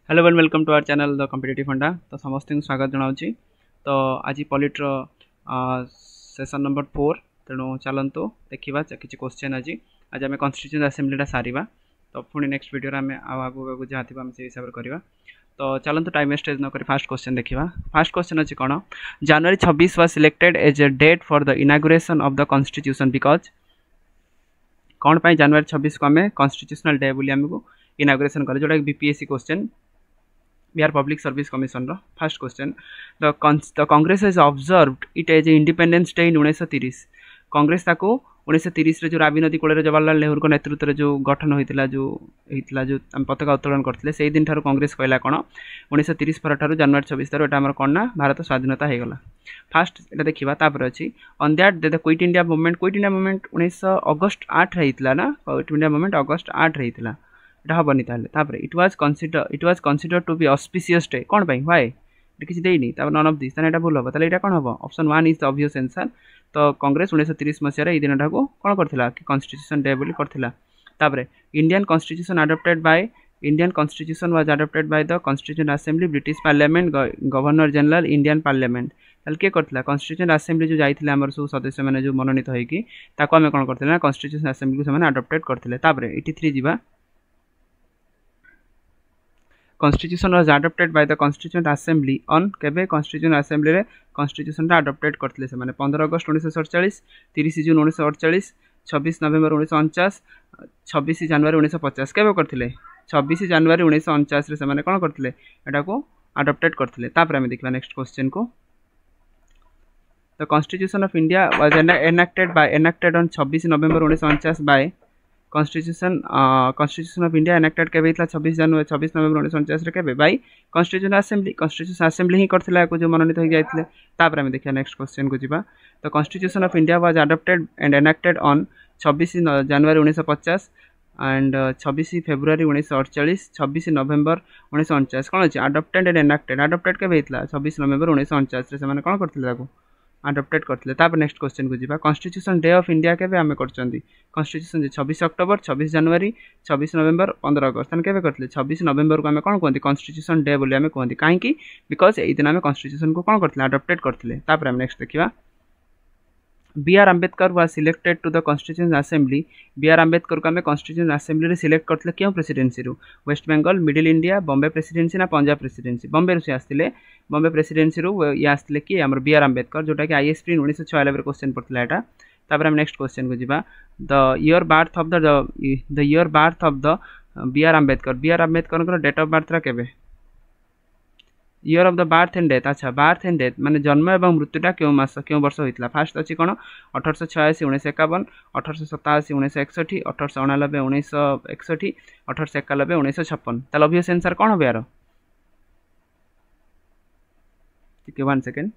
Hello and welcome to our channel the competitive funda. तो समस्त स्वागत जनाऊँगी। तो आज पॉलिटर सेशन नंबर 4 तेणु चलतु देखा किसी क्वेश्चन आज आज आम कन्स्टिट्यूशन असेंबलीटा सारिबा। तो पुणी नेक्स्ट वीडियो आम आगू जहाँ थी आम से हिसाब से करवा। तो चलतु टाइम वेस्टेज नक फास्ट क्वेश्चन देखा। फास्ट क्वेश्चन अच्छी कौन January 26 was selected as a date for the inauguration of the constitution because कौन पाई जनवरी 26 को आम कॉन्स्टिट्यूशनल डे बोली आमको इनागुरेशन कले जोटा BPSC question Bihar public service commission first question the Congress has observed it as a independence day in 1930 Congress ताको 1930 रे जो रावी नदी कूल जवाहरलाल नेहरू को नेतृत्व जो गठन होता जो पताका उत्तोलन करते से दिन ठार कांग्रेस कहला कौन 1930 पर ठार जनवरी 26 तार यहाँ कौन ना भारत स्वाधीनता हो गला। फास्ट ये देखा अच्छी on that the quit India movement 19 August 8 होता ना क्विट इंडिया मूवमेंट अगस्ट 8 होता এটা হবনি তাহলে তারপরে it was consider to be auspicious day কোন পাই হোয়াই এটা কিছু দেইনি তারপর নন অফ দিস তাহলে এটা ভুল হবে তাহলে এটা কোন হবে option 1 is the obvious answer. তো কংগ্রেস 1930 মସିହାରେ এই দিনটাକୁ কোন করथिला कि কনস্টিটিউশন ডে ବୋଲି করथिला। তারপরে Indian constitution was adopted by the constitution assembly British parliament governor general Indian parliament ताले के करथिला कॉन्स्टिट्यूशन असेंबली जो जाइथिले हमर सब सदस्य माने जो मनोनीत होइकी ताको हमें कोन करथिला ना कॉन्स्टिट्यूशन असेंबली को समान अडॉप्टेड करथिले। तारपरे 83 जीवा Constitution was adopted by the Constituent Assembly on केबे Constituent Assembly रे Constitution टा adopted करथिले से माने 15 अगस्त 1947 30 जून 1948 26 नवेम्बर 1949 26 जनवरी 1950 केबे करथिले 26 जनवरी 1949 रे से माने कोन करथिले एटा को adopted करथिले। तापर हम देखबा नेक्स्ट क्वेश्चन को The Constitution of India was enacted on 26 November 1949 by constitution of India enacted के 26 नवेम्बर 1949 के बाय कॉन्स्टिट्यूशन असेंबली ही करथिला को जो मनोनीत हो जाइथिले। तापर हम देखिया नेक्स्ट क्वेश्चन को जीवा। तो constitution of India was adopted and enacted on 26 January 1950 and 26 February 1948 26 नवेम्बर 1949 कौन अच्छे अडॉप्टेड एंड एनेक्टेड के 26 नवेम्बर 1949 रे से माने कौन करथिले ताको अडॉप्टेड करथिले। तापर नेक्स्ट क्वेश्चन को जीवा। कॉन्स्टिट्यूशन डे ऑफ इंडिया केबे आमे करचंदी कॉन्स्टिट्यूशन 26 अक्टोबर 26 जनवरी 26 नवेम्बर 15 अगस्त तन केबे करथिले 26 नवेम्बर को आमे कोन कहंती कॉन्स्टिट्यूशन डे बोली आमे कहंती काहे कि बिकॉज़ एई दिन आमे कॉन्स्टिट्यूशन को कोन करथिले अडॉप्टेड करथिले। तापर हम नेक्स्ट देखिबा B R. Ambedkar was selected to the constitution assembly B R. Ambedkar को आमे कॉन्स्टिट्यूशन असेंबली रे सिलेक्ट करथिले क्यों प्रेसिडेंसी रू West Bengal middle India Bombay presidency ना पंजाब प्रेसिडेंसी बॉम्बे रू से आस्तिले बॉम्बे प्रेसिडेंसी रू ये आस्तिले कि हमर बी.आर. आंबेडकर जोटा कि आईएसपी 1996 रे क्वेश्चन पड़थिला एटा। तापर हम नेक्स्ट क्वेश्चन को जीवा the year birth of the B R. Ambedkar date of birth रा केबे year of the birth and death. अच्छा बार्थ एंड डेथ माने जन्म एवं मृत्युटा क्यों मास क्यों वर्ष होइतला फास्ट अछि कोन 1886 1951 1887 1961 1889 1961 1891 1956 ताले ऑब्वियस आंसर कोन हो यार ठीक है 1 सेकंड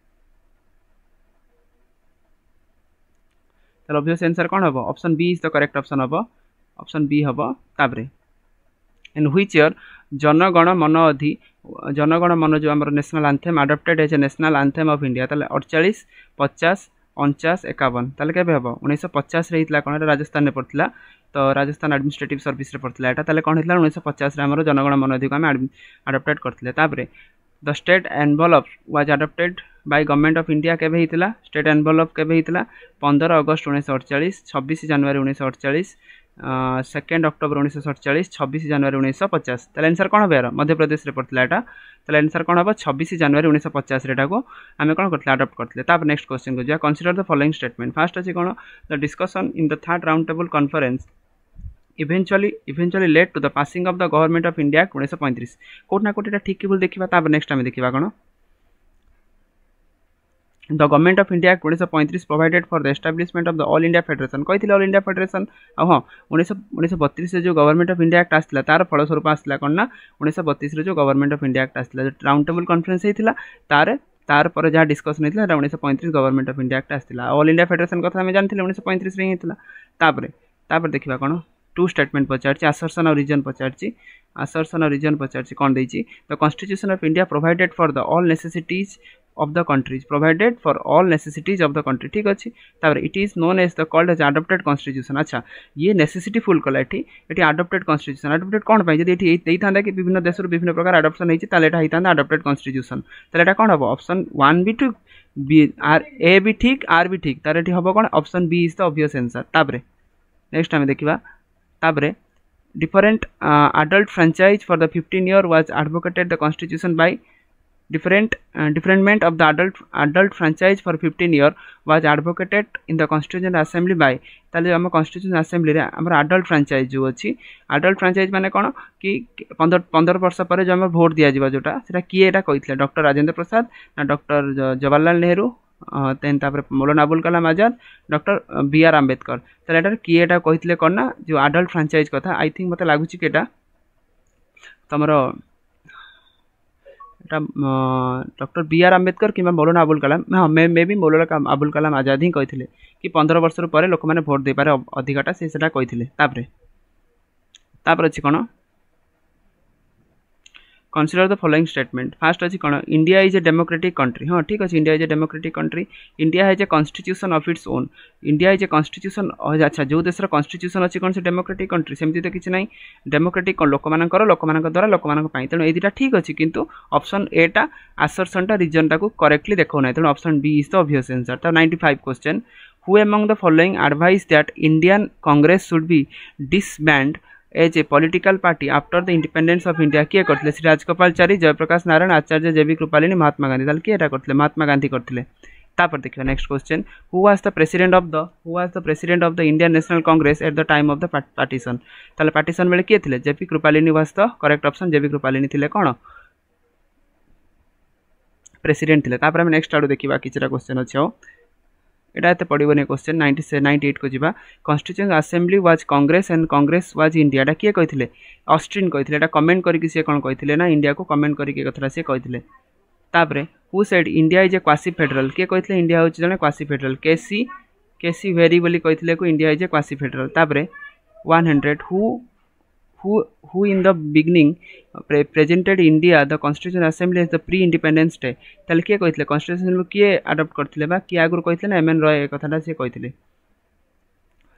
ताले ऑब्वियस आंसर कोन हो option B is the correct option हो ऑप्शन बी हो। ताबरे in which year Jana Gana Mana जो आम national anthem adopted as a national anthem of India ताले 48 50 49 51 ताले केबे हबो 1950 रे हितला कोन राजस्थान ने पड़थिला तो राजस्थान एडमिनिस्ट्रेटिव सर्विस रे पड़थिला एटा ताले कोन हितला 1950 रे हमर जनगण मन अधिक हम अडॉप्टेड करथिले। तापरे the state envelope was adopted by government of India केबे हितला स्टेट एनवेलप केबे हितला 15 अगस्त 1948 26 जनवरी 1948 2 अक्टोबर 1947 26 जनवरी 1950 ताले आंसर कोन हो यार मध्य प्रदेश रे पड़थिला एटा ताले आंसर कोन हो 26 जनवरी 1950 रे एटा को आमे कोन करथिला अडॉप्ट करथिले। तापर नेक्स्ट क्वेश्चन को जा consider the following statement first अछि कोन the discussion in the third round table conference eventually led to the passing of the government of India Act 1935 coat ना कोट ठीक भूल देखा। तापर नेक्स्ट आम देखा कौन the government of India 1935 provided for the establishment of the all India federation कही all India federation हाँ 1932 जो गवर्नमेंट ऑफ इंडिया एक्ट आसला तार फलस्वरूप आसला कौन ना 1932 जो गवर्नमेंट ऑफ इंडिया एक्ट आसला जो राउंड टेबल कॉन्फ्रेंस होता तार पर जहाँ डिस्कसन होता है 1935 गवर्नमेंट ऑफ इंडिया एक्ट आसला ऑल इंडिया फेडरेशन कथा आम जानते 1935 रे होता। तापर देखा कौन टू स्टेटमेंट पचार आसर्सन और रीजन पचार कौन देती the constitution of India provided for the all necessities of the countries provided for all necessities of the country ठीक अच्छी तापर it is known as the called as adopted constitution अच्छा ये necessity full कला एठी adopted constitution adopted कौन पाई जदि एठी देई थांदा कि विभिन्न देश विभिन्न प्रकार adoption हेछि ताले एटा हितांदा adopted constitution ताले एटा कोन हबो ऑप्शन 1 भी टू बी आर ए भी ठीक आर भी ठीक तारे एठी हबो कोन option B is the obvious answer तापरे नेक्स्ट हम देखिबा तापरे different adult franchise for the 15 year was advocated the constitution by differentment of the adult franchise for 15 year was advocated in the constitutional assembly by ताले हम constitutional assembly रे हमर adult franchise जो अछि adult franchise माने कोन कि 15 वर्ष पर जो हम वोट दिया जिबा जोटा सेटा किए एटा कहितले डॉक्टर राजेंद्र प्रसाद ना डॉक्टर जवाहरलाल नेहरू तेन तापर Maulana Abul Kalam Azad doctor B are Ambedkar ताले एटा किए एटा कहितले कोन ना जो adult franchise कथा आई थिंक मते लागुची कि एटा तमरो डॉक्टर बी आर आंबेडकर कि मौलाना अबुल कलाम मे भी मौलाना अबुल कलाम आजाद ही कही कि 15 वर्ष पर लोक मैंने भोट दे पारे अधिकटा से कही अच्छी कौन consider the following statement first अछि कोन India is a democratic country हां ठीक अछि India is a democratic country India has a constitution of its own India is a constitution अच्छा जो देशर कॉन्स्टिट्यूशन अछि कोन से डेमोक्रेटिक कंट्री सेमति तो किछि नै डेमोक्रेटिक कोन लोक मानक द्वारा लोक मानक पई तनो ए दिटा ठीक अछि किंतु ऑप्शन ए टा असर्शन टा रीजन टा को करेक्टली देखौ नै तनो option B is the obvious answer ता 95 question who among the following advice that Indian Congress should be disband as a political party after the independence of India किए करथिले श्री राजगोपालचारी जयप्रकाश नारायण आचार्य जेबी कृपालिनी महात्मा गांधी ताल किएटा करथिले महात्मा गांधी करथिले तापर देखियो next question who was the president of the Indian National Congress at the time of the partition ताले partition बेले किए थिले JP Kripalani was the correct option JB Kripalani थिले कोन प्रेसिडेंट थिले तापर हम नेक्स्ट आडू देखिबा किछरा क्वेश्चन अछि एटा एते पडिबोनी क्वेश्चन 98 को जिबा constitution assembly was Congress and Congress was India एटा किए कहिथिले ऑस्ट्रिन कहिथिले एटा कमेंट करिकि से कोन कहिथिले ना इंडिया को कमेंट करिकि कथरा से कहिथिले तापरे who said India is A quasi federal किए कहिथिले इंडिया होछि जने क्वासी फेडरल केसी वेरी बोली कहिथिले को India is A quasi federal तापरे 100 who in the beginning presented India the Constitutional Assembly as the pre-independence day ताले किए कहिथिले Constitution को किए अडॉप्ट करथिले बा किए आगुर कहिथिले ना एमएन रॉय कथाटा से कहिथिले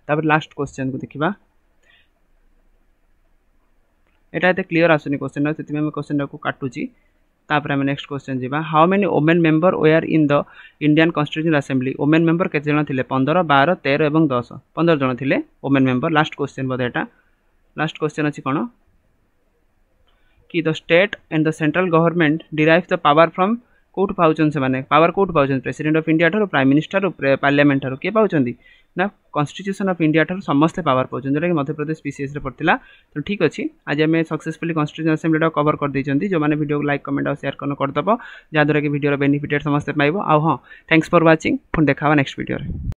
तापर लास्ट क्वेश्चन को देखिबा एटा एते क्लियर आसुनी क्वेश्चन ना सेति में क्वेश्चन को काटुची तापर हम नेक्स्ट क्वेश्चन जिबा how many women member were in the Indian constitutional assembly women member केते जण थिले 15 12 13 एवं 10 15 जण थिले वुमेन मेंबर लास्ट क्वेश्चन बद एटा लास्ट क्वेश्चन अछि कोन कि the state and the central government derive the power from कोट पाउचन से माने पावर कोट पाउचन प्रेसिडेंट ऑफ इंडिया ठारो प्राइम मिनिस्टर पार्लियामेंट ठारो के पाउचंदी ना कॉन्स्टिट्यूशन ऑफ इंडिया ठारो समस्त पावर पाउचन जेटा कि मध्य प्रदेश पीसीएस रे पड़तिला तो ठीक अछि आज हमें सक्सेसफुली कॉन्स्टिट्यूशन असेंबली कवर कर दैचंदी जो माने वीडियो को लाइक कमेंट और शेयर करनो कर दबो जा द्वारा कि वीडियो रो बेनिफिट समस्त पाइबो आ हां थैंक्स फॉर वाचिंग पुन देखावा नेक्स्ट वीडियो रे।